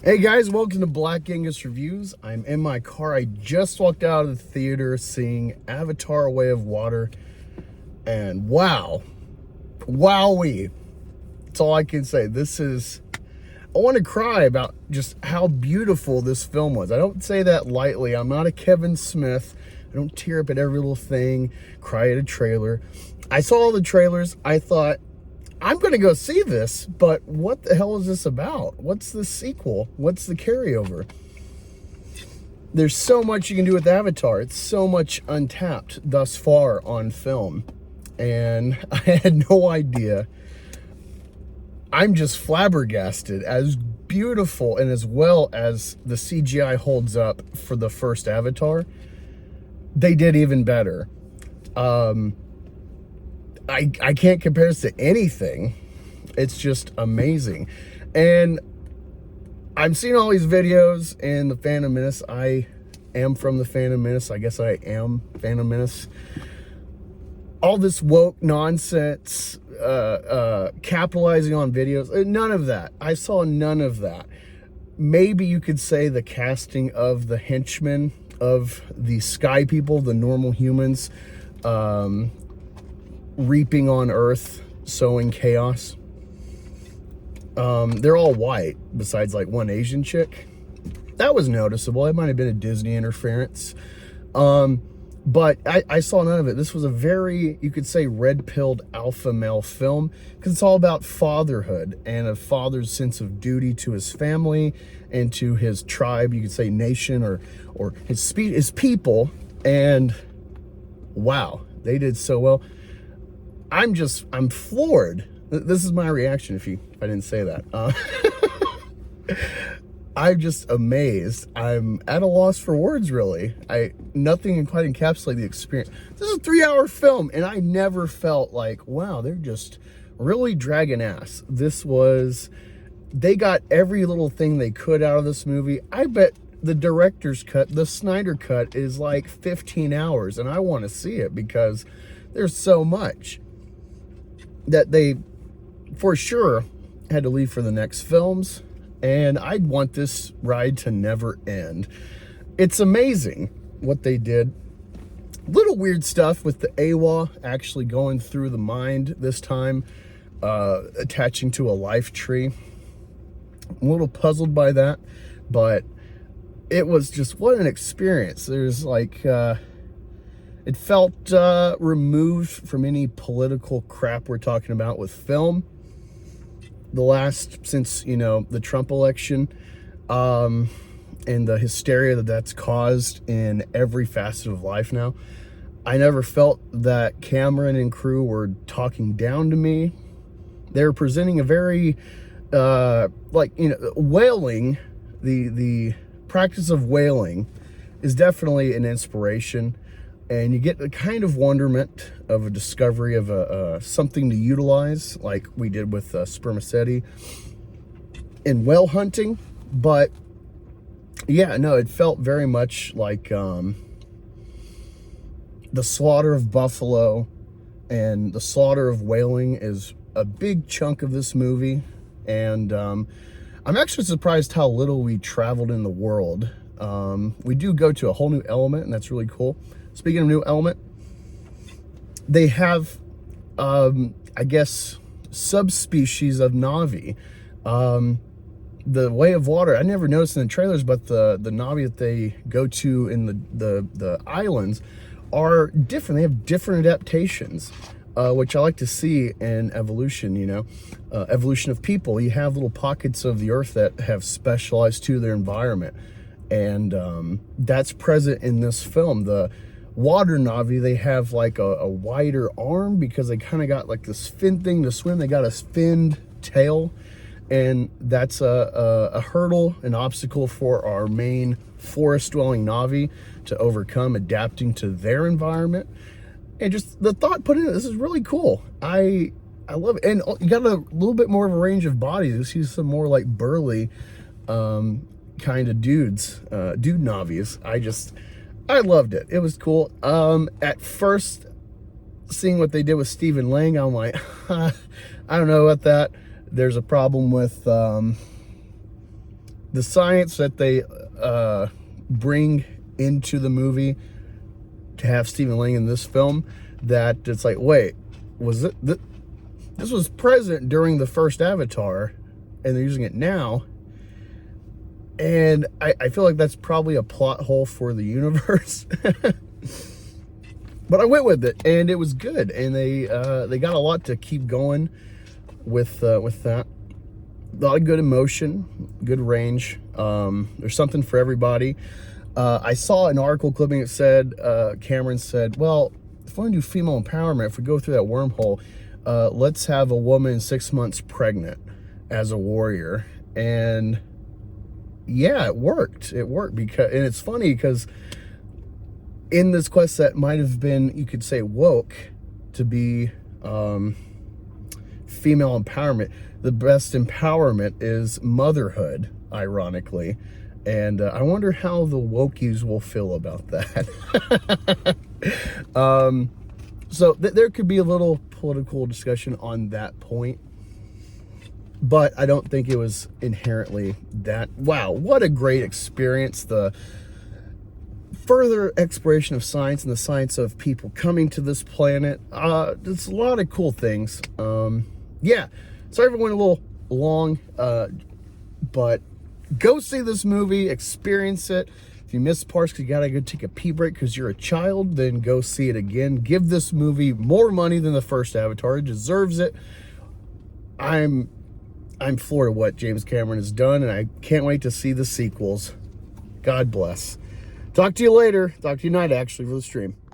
Hey guys, welcome to Black Angus Reviews. I'm in my car. I just walked out of the theater seeing Avatar: A Way of Water, and wowee. That's all I can say. I want to cry about just how beautiful this film was. I don't say that lightly. I'm not a Kevin Smith. I don't tear up at every little thing, cry at a trailer. I saw all the trailers. I thought, I'm going to go see this, but what the hell is this about? What's the sequel? What's the carryover? There's so much you can do with Avatar. It's so much untapped thus far on film. And I had no idea. I'm just flabbergasted. As beautiful and as well as the CGI holds up for the first Avatar, they did even better. I can't compare this to anything. It's just amazing. And I'm seeing all these videos in the Phantom Menace. I am from the Phantom Menace. I guess I am Phantom Menace. All this woke nonsense, capitalizing on videos, none of that. I saw none of that. Maybe you could say the casting of the henchmen, of the sky people, the normal humans, reaping on Earth, sowing chaos. They're all white, besides like one Asian chick. That was noticeable. It might have been a Disney interference. But I saw none of it. This was a very, you could say, red-pilled alpha male film, because it's all about fatherhood and a father's sense of duty to his family and to his tribe, you could say nation, or his people. And wow, they did so well. I'm floored. This is my reaction if I didn't say that. I'm just amazed. I'm at a loss for words, really. Nothing can quite encapsulate the experience. This is a 3-hour film, and I never felt like, wow, they're just really dragging ass. They got every little thing they could out of this movie. I bet the director's cut, the Snyder cut, is like 15 hours, and I want to see it because there's so much that they, for sure, had to leave for the next films. And I'd want this ride to never end. It's amazing what they did. Little weird stuff with the AWA actually going through the mind this time, attaching to a life tree. I'm a little puzzled by that, but it was just, what an experience. There's like, it felt removed from any political crap we're talking about with film. Since the Trump election, and the hysteria that's caused in every facet of life now, I never felt that Cameron and crew were talking down to me. They were presenting a very, whaling, the practice of whaling is definitely an inspiration. And you get the kind of wonderment of a discovery of something to utilize, like we did with spermaceti in whale hunting. But yeah, no, it felt very much like the slaughter of buffalo and the slaughter of whaling is a big chunk of this movie. And I'm actually surprised how little we traveled in the world. We do go to a whole new element, and that's really cool. Speaking of new element, they have, I guess, subspecies of Na'vi. The Way of Water, I never noticed in the trailers, but the Na'vi that they go to in the islands are different. They have different adaptations, which I like to see in evolution, evolution of people. You have little pockets of the earth that have specialized to their environment. And that's present in this film. The water Na'vi, they have like a wider arm because they kind of got like this fin thing to swim. They got a finned tail, and that's a hurdle, an obstacle for our main forest-dwelling Na'vi to overcome, adapting to their environment. And just the thought put in it, this is really cool. I love it. And you got a little bit more of a range of bodies. You see some more like burly kind of dudes, dude Na'vis. I loved it. It was cool. At first, seeing what they did with Stephen Lang, I'm like, I don't know about that. There's a problem with the science that they bring into the movie to have Stephen Lang in this film, that it's like, wait, was it this was present during the first Avatar and they're using it now? And I feel like that's probably a plot hole for the universe. But I went with it, and it was good. And they got a lot to keep going with that. A lot of good emotion, good range. There's something for everybody. I saw an article clipping that said, Cameron said, well, if we want to do female empowerment, if we go through that wormhole, let's have a woman 6 months pregnant as a warrior. And yeah, it worked. It worked because, and it's funny because in this quest that might have been, you could say, woke to be female empowerment, the best empowerment is motherhood, ironically. And I wonder how the wokies will feel about that. So there could be a little political discussion on that point. But I don't think it was inherently that. Wow, what a great experience. The further exploration of science and the science of people coming to this planet. There's a lot of cool things. Yeah, sorry if it went a little long, but go see this movie, experience it. If you missed parts because you gotta go take a pee break because you're a child, then go see it again. Give this movie more money than the first Avatar. It deserves it. I'm floored at what James Cameron has done, and I can't wait to see the sequels. God bless. Talk to you later. Talk to you tonight, actually, for the stream.